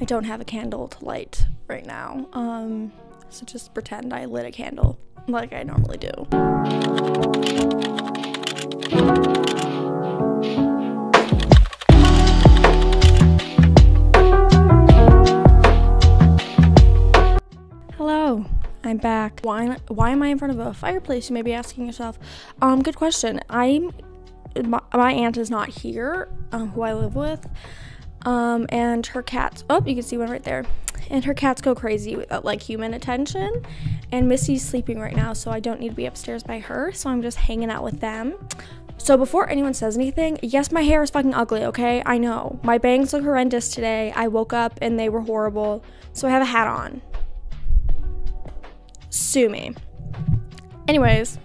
I don't have a candle to light right now, so just pretend I lit a candle like I normally do. Hello, I'm back. Why am I in front of a fireplace, you may be asking yourself? Good question. My aunt is not here, who I live with, and her cats, oh, you can see one right there, and her cats go crazy without like human attention, and Missy's sleeping right now, so I don't need to be upstairs by her, so I'm just hanging out with them. So before anyone says anything, yes, my hair is fucking ugly, okay? I know. My bangs look horrendous today. I woke up and they were horrible, so I have a hat on. Sue me. Anyways,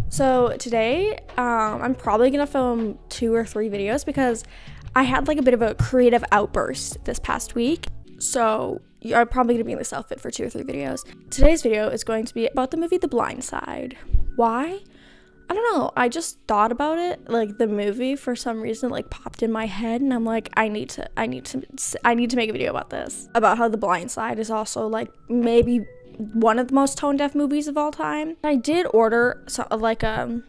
so today, I'm probably gonna film 2 or 3 videos because I had like a bit of a creative outburst this past week. So you're probably gonna be in this outfit for 2 or 3 videos. Today's video is going to be about the movie The Blind Side. Why? I don't know. I just thought about it. Like the movie for some reason like popped in my head, and I'm like, I need to make a video about this. About how The Blind Side is also like maybe one of the most tone-deaf movies of all time. I did order like a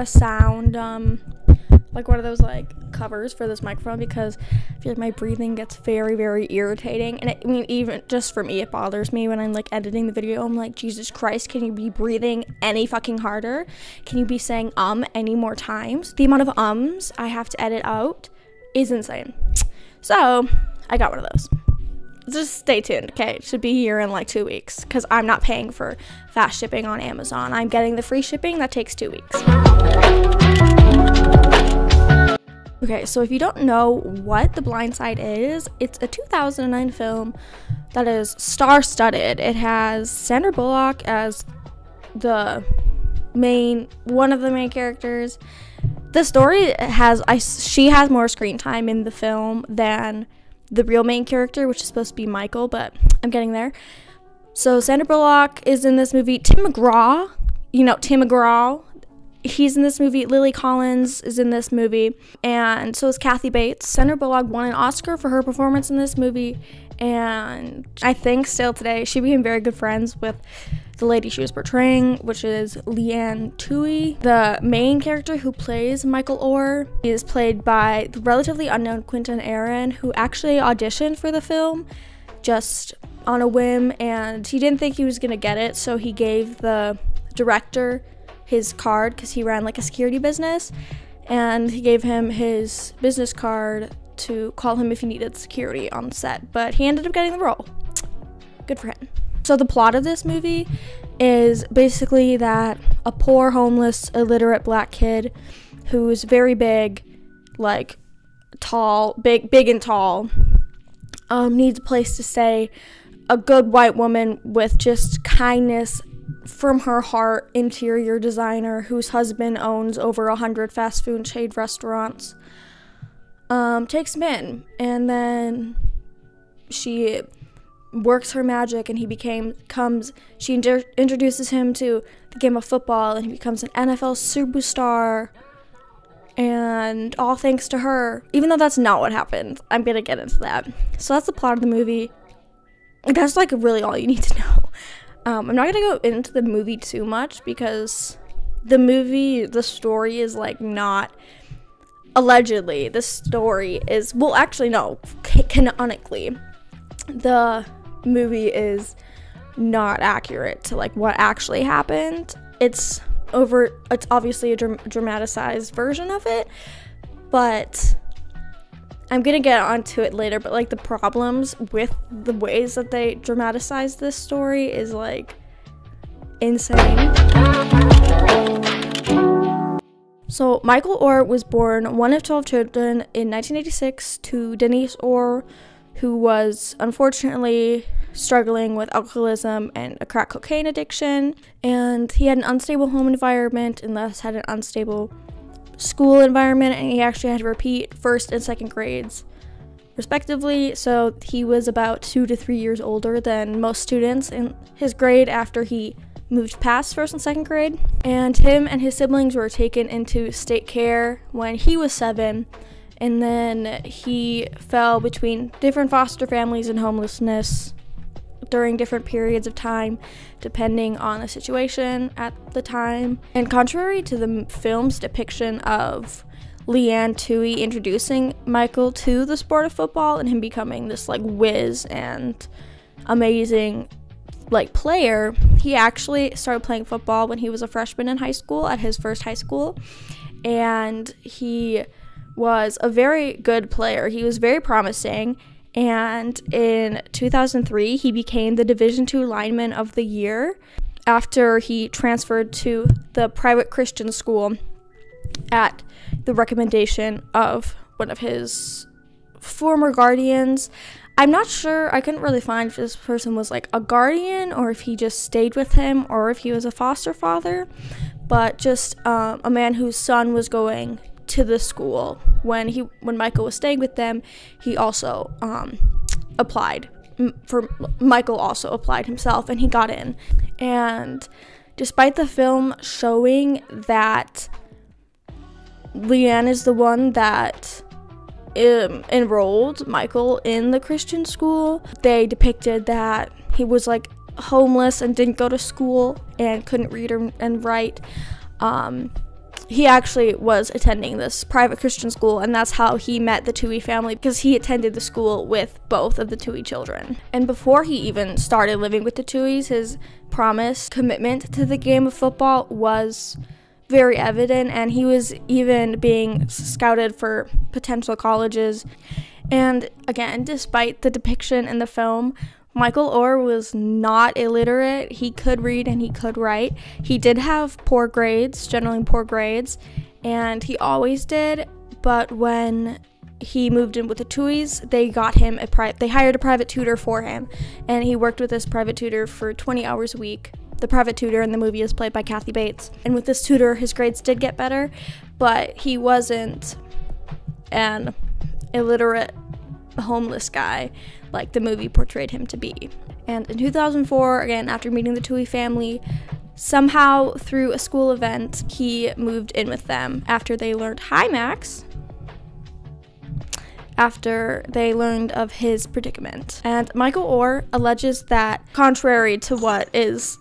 sound like one of those like covers for this microphone because I feel like my breathing gets very, very irritating, and I mean, even just for me, it bothers me when I'm like editing the video. I'm like, Jesus Christ, can you be breathing any fucking harder? Can you be saying any more times? The amount of ums I have to edit out is insane. So I got one of those. Just stay tuned, okay? It should be here in like 2 weeks because I'm not paying for fast shipping on Amazon. I'm getting the free shipping that takes 2 weeks. Okay, so if you don't know what The Blind Side is, it's a 2009 film that is star-studded. It has Sandra Bullock as one of the main characters. The story she has more screen time in the film than the real main character, which is supposed to be Michael, but I'm getting there. So Sandra Bullock is in this movie. Tim McGraw, he's in this movie. Lily Collins is in this movie, and so is Kathy Bates. Sandra Bullock won an Oscar for her performance in this movie, and I think still today she became very good friends with the lady she was portraying, which is tuohy. The main character who plays Michael Orr is played by the relatively unknown Quentin Aaron, who actually auditioned for the film just on a whim, and he didn't think he was gonna get it, so he gave the director his card because he ran like a security business, and he gave him his business card to call him if he needed security on the set, but he ended up getting the role. Good for him. So the plot of this movie is basically that a poor, homeless, illiterate black kid who's very big, like tall, big and tall, needs a place to stay. A good white woman with just kindness from her heart, interior designer whose husband owns over 100 fast food chain restaurants, takes him in, and then she works her magic, and she introduces him to the game of football, and he becomes an NFL superstar, and all thanks to her, even though that's not what happened. I'm gonna get into that. So that's the plot of the movie. That's like really all you need to know. I'm not gonna go into the movie too much because the story is like not, allegedly, the story is, well, actually no, canonically, the movie is not accurate to like what actually happened. It's obviously a dramatized version of it, but I'm gonna get onto it later. But like the problems with the ways that they dramatize this story is like insane. So Michael Orr was born one of 12 children in 1986 to Denise Orr, who was unfortunately struggling with alcoholism and a crack cocaine addiction, and he had an unstable home environment and thus had an unstable school environment, and he actually had to repeat first and second grades respectively, so he was about 2 to 3 years older than most students in his grade after he moved past first and second grade. And him and his siblings were taken into state care when he was 7, And then he fell between different foster families and homelessness during different periods of time, depending on the situation at the time. And contrary to the film's depiction of Leanne Tuohy introducing Michael to the sport of football and him becoming this like whiz and amazing like player, he actually started playing football when he was a freshman in high school at his first high school, and he was a very good player. He was very promising, and in 2003 he became the Division II Lineman of the Year after he transferred to the private Christian school at the recommendation of one of his former guardians. I'm not sure, I couldn't really find if this person was like a guardian or if he just stayed with him or if he was a foster father, but just a man whose son was going to the school. When Michael was staying with them, he also applied. Michael also applied himself, and he got in. And despite the film showing that Leanne is the one that enrolled Michael in the Christian school, they depicted that he was like homeless and didn't go to school and couldn't read and write. He actually was attending this private Christian school, and that's how he met the Tuohy family, because he attended the school with both of the Tuohy children. And before he even started living with the Tuohys, his commitment to the game of football was very evident, and he was even being scouted for potential colleges. And again, despite the depiction in the film, Michael Orr was not illiterate. He could read and he could write. He did have poor grades, generally poor grades, and he always did. But when he moved in with the Tuohys, they hired a private tutor for him, and he worked with this private tutor for 20 hours a week. The private tutor in the movie is played by Kathy Bates. And with this tutor, his grades did get better, but he wasn't an illiterate homeless guy like the movie portrayed him to be. And in 2004, again, after meeting the Tuohy family, somehow through a school event, he moved in with them after they learned after they learned of his predicament. And Michael Orr alleges that, contrary to what is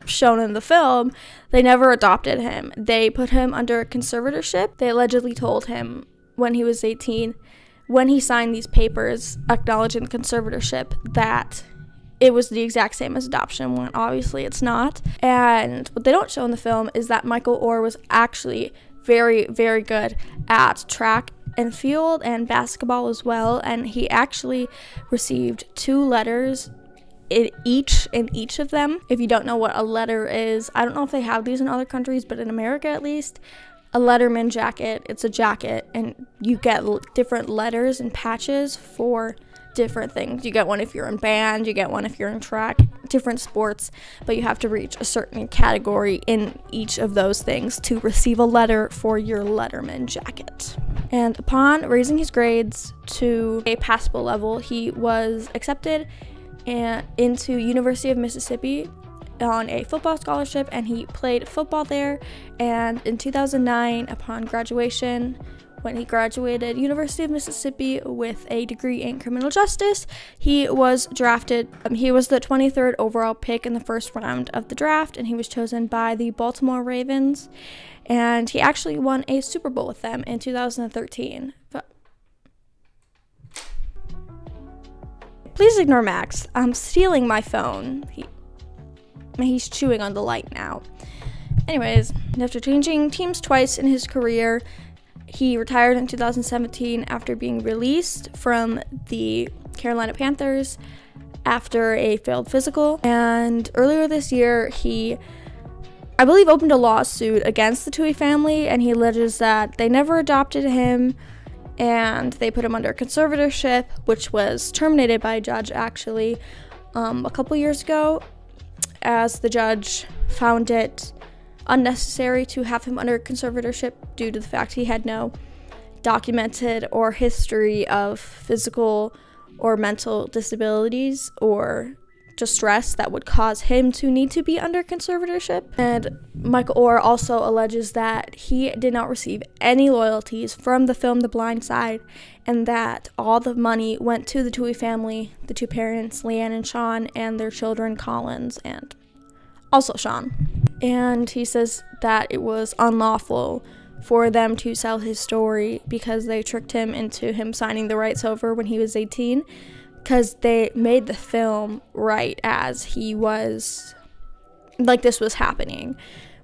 shown in the film, they never adopted him. They put him under conservatorship. They allegedly told him when he was 18, when he signed these papers acknowledging the conservatorship, that it was the exact same as adoption, when obviously it's not. And what they don't show in the film is that Michael Orr was actually very, very good at track and field and basketball as well, and he actually received 2 letters in each of them. If you don't know what a letter is, I don't know if they have these in other countries, but in America at least, a letterman jacket, it's a jacket, and you get different letters and patches for different things. You get one if you're in band, you get one if you're in track, different sports, but you have to reach a certain category in each of those things to receive a letter for your letterman jacket. And upon raising his grades to a passable level, he was accepted into University of Mississippi on a football scholarship, and he played football there. And in 2009, upon graduation, when he graduated University of Mississippi with a degree in criminal justice, he was drafted. He was the 23rd overall pick in the first round of the draft, and he was chosen by the Baltimore Ravens, and he actually won a Super Bowl with them in 2013. Please ignore Max. I'm stealing my phone. He's chewing on the light now. Anyways, after changing teams twice in his career, he retired in 2017 after being released from the Carolina Panthers after a failed physical. And earlier this year, he, I believe, opened a lawsuit against the Tuohy family, and he alleges that they never adopted him, and they put him under conservatorship, which was terminated by a judge actually a couple years ago, as the judge found it unnecessary to have him under conservatorship due to the fact he had no documented or history of physical or mental disabilities or distress that would cause him to need to be under conservatorship. And Michael Oher also alleges that he did not receive any royalties from the film The Blind Side, and that all the money went to the Tuohy family, the two parents, Leanne and Sean, and their children, Collins, and also Sean. And he says that it was unlawful for them to sell his story because they tricked him into him signing the rights over when he was 18, because they made the film right as he was, like, this was happening.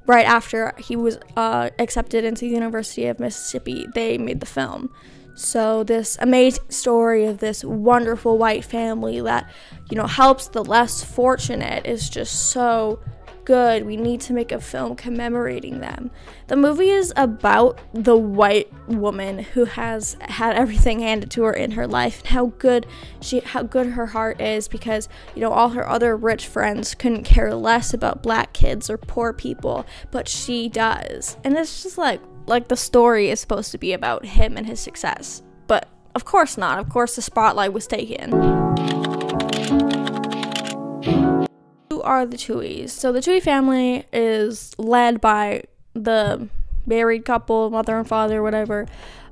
Right after he was accepted into the University of Mississippi, they made the film. So this amazing story of this wonderful white family that, you know, helps the less fortunate is just so good. We need to make a film commemorating them. The movie is about the white woman who has had everything handed to her in her life, and how good her heart is, because, you know, all her other rich friends couldn't care less about black kids or poor people, but she does. And it's just like the story is supposed to be about him and his success, but of course not. Of course the spotlight was taken. Are the Tuohys. So the Tuohy family is led by the married couple, mother and father, whatever,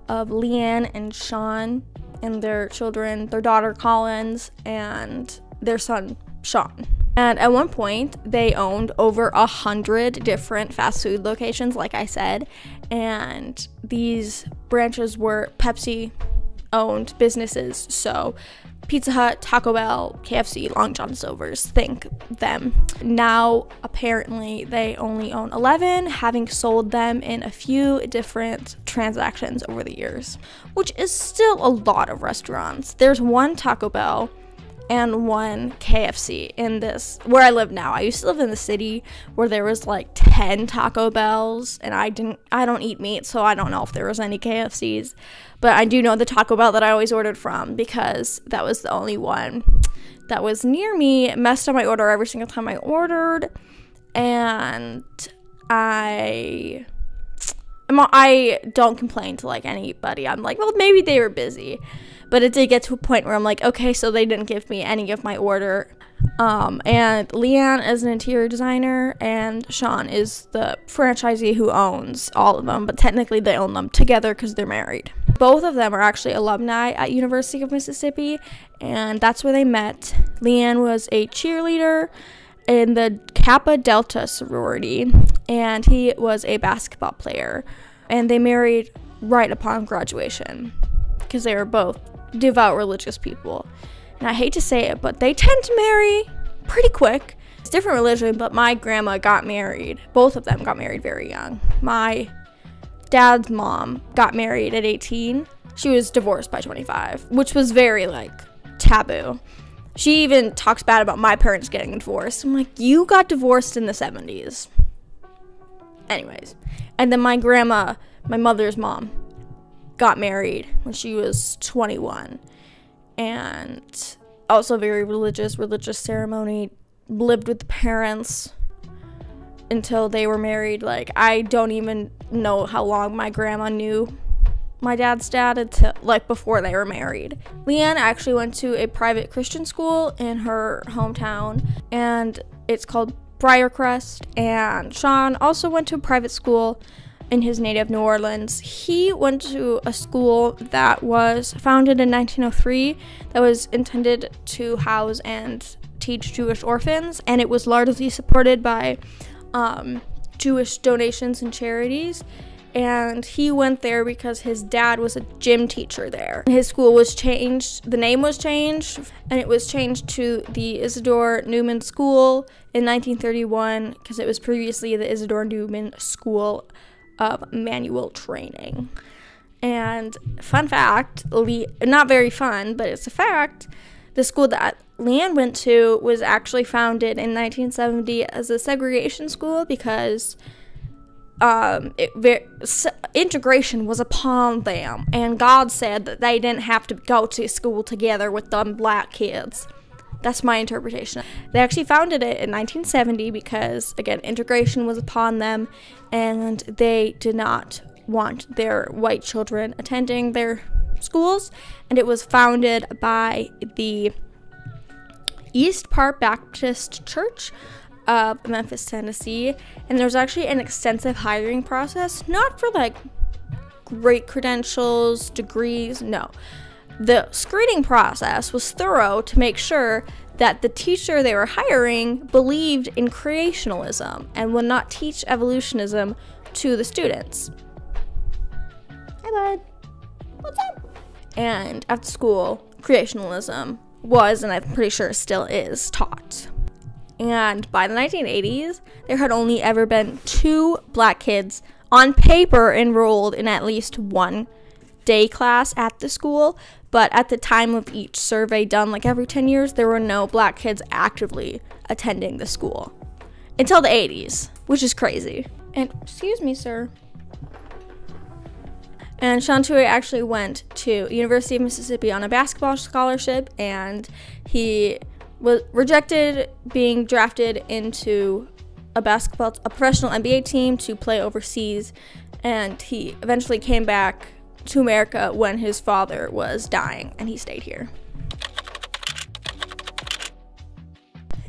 of Leanne and Sean, and their children, their daughter Collins, and their son Sean. And at one point, they owned over 100 different fast food locations, like I said, and these branches were Pepsi-owned businesses, so Pizza Hut, Taco Bell, KFC, Long John Silver's, think them. Now, apparently, they only own 11, having sold them in a few different transactions over the years, which is still a lot of restaurants. There's one Taco Bell and one KFC in this, where I live now. I used to live in the city where there was like 10 Taco Bells, and I don't eat meat, so I don't know if there was any KFCs, but I do know the Taco Bell that I always ordered from, because that was the only one that was near me. It messed up my order every single time I ordered, and I don't complain to like anybody. I'm like, well, maybe they were busy. But it did get to a point where I'm like, okay, so they didn't give me any of my order. And Leanne is an interior designer, and Sean is the franchisee who owns all of them, but technically they own them together because they're married. Both of them are actually alumni at University of Mississippi, and that's where they met. Leanne was a cheerleader in the Kappa Delta sorority, and he was a basketball player, and they married right upon graduation because they were both devout religious people. And I hate to say it, but they tend to marry pretty quick. It's different religion, but my grandma got married. Both of them got married very young. My dad's mom got married at 18. She was divorced by 25, which was very, like, taboo. She even talks bad about my parents getting divorced. I'm like, you got divorced in the 70s. Anyways. And then my grandma, my mother's mom, got married when she was 21, and also very religious ceremony, lived with the parents until they were married. Like, I don't even know how long my grandma knew my dad's dad until, like, before they were married. Leanne actually went to a private Christian school in her hometown, and it's called Briarcrest, and Sean also went to a private school in his native New Orleans. He went to a school that was founded in 1903 that was intended to house and teach Jewish orphans, and it was largely supported by Jewish donations and charities. And he went there because his dad was a gym teacher there. His school was changed, the name was changed, and it was changed to the Isidore Newman School in 1931 because it was previously the Isidore Newman School of Manual Training. And fun fact, not very fun, but it's a fact, the school that Leanne went to was actually founded in 1970 as a segregation school because integration was upon them, and God said that they didn't have to go to school together with them black kids. That's my interpretation. They actually founded it in 1970 because, again, integration was upon them, and they did not want their white children attending their schools. And it was founded by the East Park Baptist Church of Memphis, Tennessee, and there's actually an extensive hiring process, not for like great credentials, degrees, no. The screening process was thorough to make sure that the teacher they were hiring believed in creationism and would not teach evolutionism to the students. Hi, bud. What's up? And at school, creationism was, and I'm pretty sure still is, taught. And by the 1980s, there had only ever been 2 black kids on paper enrolled in at least one day class at the school, but at the time of each survey done like every 10 years, there were no black kids actively attending the school until the 80s, which is crazy. And excuse me, sir. And Sean Tuohy actually went to University of Mississippi on a basketball scholarship, and he was rejected being drafted into a professional NBA team to play overseas, and he eventually came back to America when his father was dying, and he stayed here.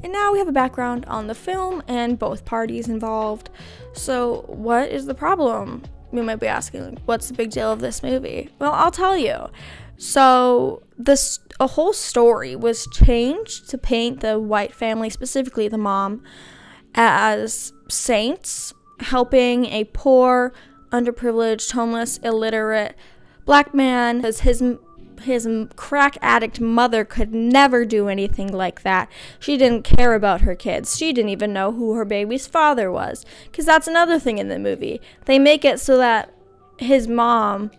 And now we have a background on the film and both parties involved. So what is the problem? You might be asking, what's the big deal of this movie? Well, I'll tell you. So a whole story was changed to paint the white family, specifically the mom, as saints helping a poor, underprivileged, homeless, illiterate black man, because his crack addict mother could never do anything like that. She didn't care about her kids. She didn't even know who her baby's father was, because that's another thing in the movie. They make it so that his mom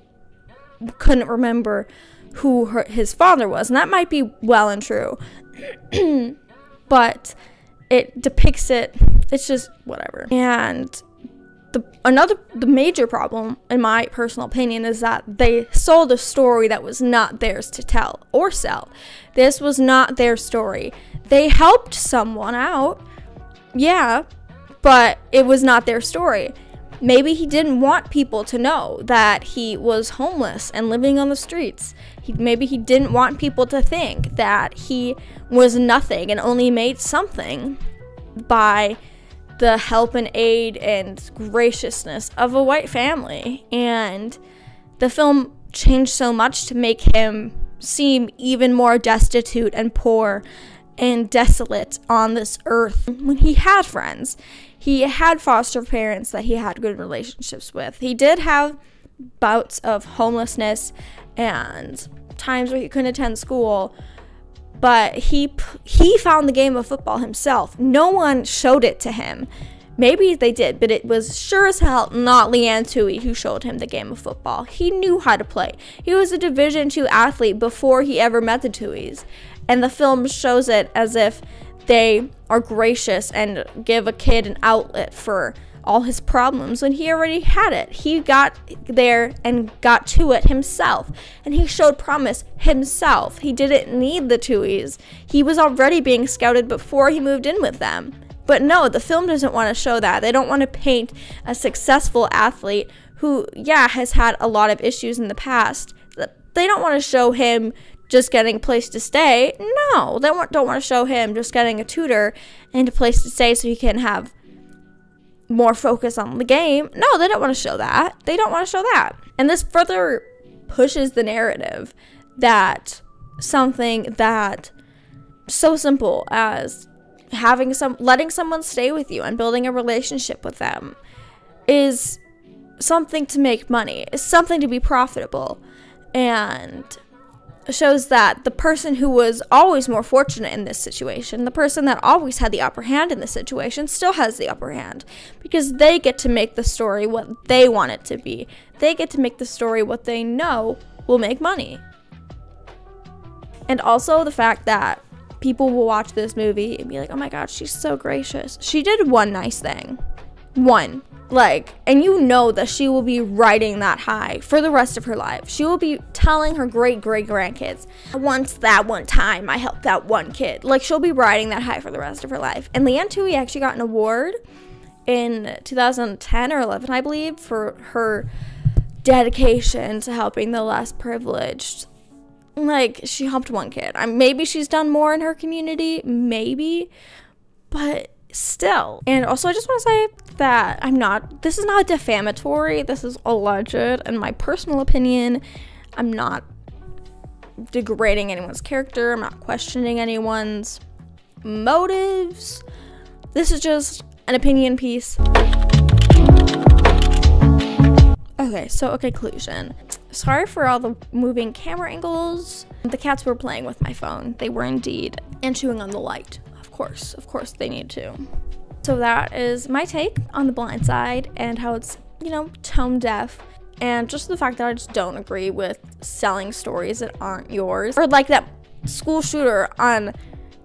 couldn't remember who his father was, and that might be well and true. But it depicts it's just whatever. And the major problem, in my personal opinion, is that they sold a story that was not theirs to tell or sell. This was not their story. They helped someone out, yeah, but it was not their story. Maybe he didn't want people to know that he was homeless and living on the streets. Maybe he didn't want people to think that he was nothing and only made something by the help and aid and graciousness of a white family. And the film changed so much to make him seem even more destitute and poor and desolate on this earth when he had friends. He had foster parents that he had good relationships with. He did have bouts of homelessness and times where he couldn't attend school, but he found the game of football himself. No one showed it to him. Maybe they did, but it was sure as hell not Leanne Tuohy who showed him the game of football. He knew how to play. He was a Division II athlete before he ever met the Tuohys. And the film shows it as if they are gracious and give a kid an outlet for all his problems when he already had it. He got there and got to it himself, and he showed promise himself. He didn't need the Tuohys. He was already being scouted before he moved in with them. But no, the film doesn't want to show that. They don't want to paint a successful athlete who, yeah, has had a lot of issues in the past. They don't want to show him just getting a place to stay. No, they don't want to show him just getting a tutor and a place to stay so he can have more focus on the game. No, they don't want to show that. They don't want to show that. And this further pushes the narrative that something that so simple as letting someone stay with you and building a relationship with them is something to make money, is something to be profitable, and shows that the person who was always more fortunate in this situation, the person that always had the upper hand in this situation, still has the upper hand, because they get to make the story what they want it to be. They get to make the story what they know will make money. And also the fact that people will watch this movie and be like, oh my god, she's so gracious. She did one nice thing. One. And you know that she will be riding that high for the rest of her life. She will be telling her great-great-grandkids, once that one time I helped that one kid. She'll be riding that high for the rest of her life. And Leanne Tuohy actually got an award in 2010 or 11, I believe, for her dedication to helping the less privileged Like, she helped one kid. Maybe she's done more in her community, maybe, but still. And also, I just want to say that this is not defamatory, this is alleged, and my personal opinion. I'm not degrading anyone's character, I'm not questioning anyone's motives. This is just an opinion piece. Okay, so a conclusion. Sorry for all the moving camera angles. The cats were playing with my phone. They were indeed. And chewing on the light. Of course they need to. So that is my take on The Blind Side and how it's, tone deaf. And just the fact that I just don't agree with selling stories that aren't yours. Or like that school shooter on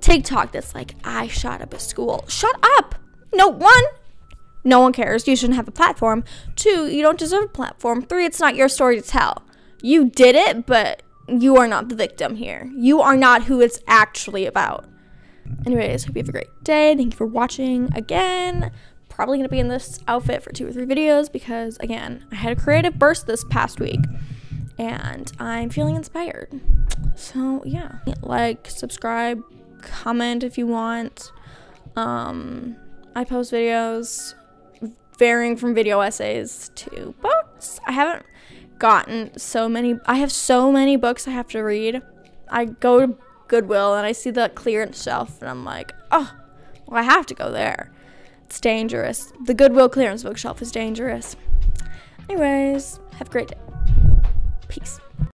TikTok that's like, I shot up a school. Shut up! No one cares. You shouldn't have a platform. 2, you don't deserve a platform. 3, it's not your story to tell. You did it, but you are not the victim here. You are not who it's actually about. Anyways, hope you have a great day. Thank you for watching again. Probably going to be in this outfit for 2 or 3 videos because, again, I had a creative burst this past week. And I'm feeling inspired. So, yeah. Like, subscribe, comment if you want. I post videos varying from video essays to books. I haven't gotten so many. I have so many books I have to read. I go to Goodwill and I see the clearance shelf and I'm like, oh, well, I have to go there. It's dangerous. The Goodwill clearance bookshelf is dangerous. Anyways, have a great day. Peace.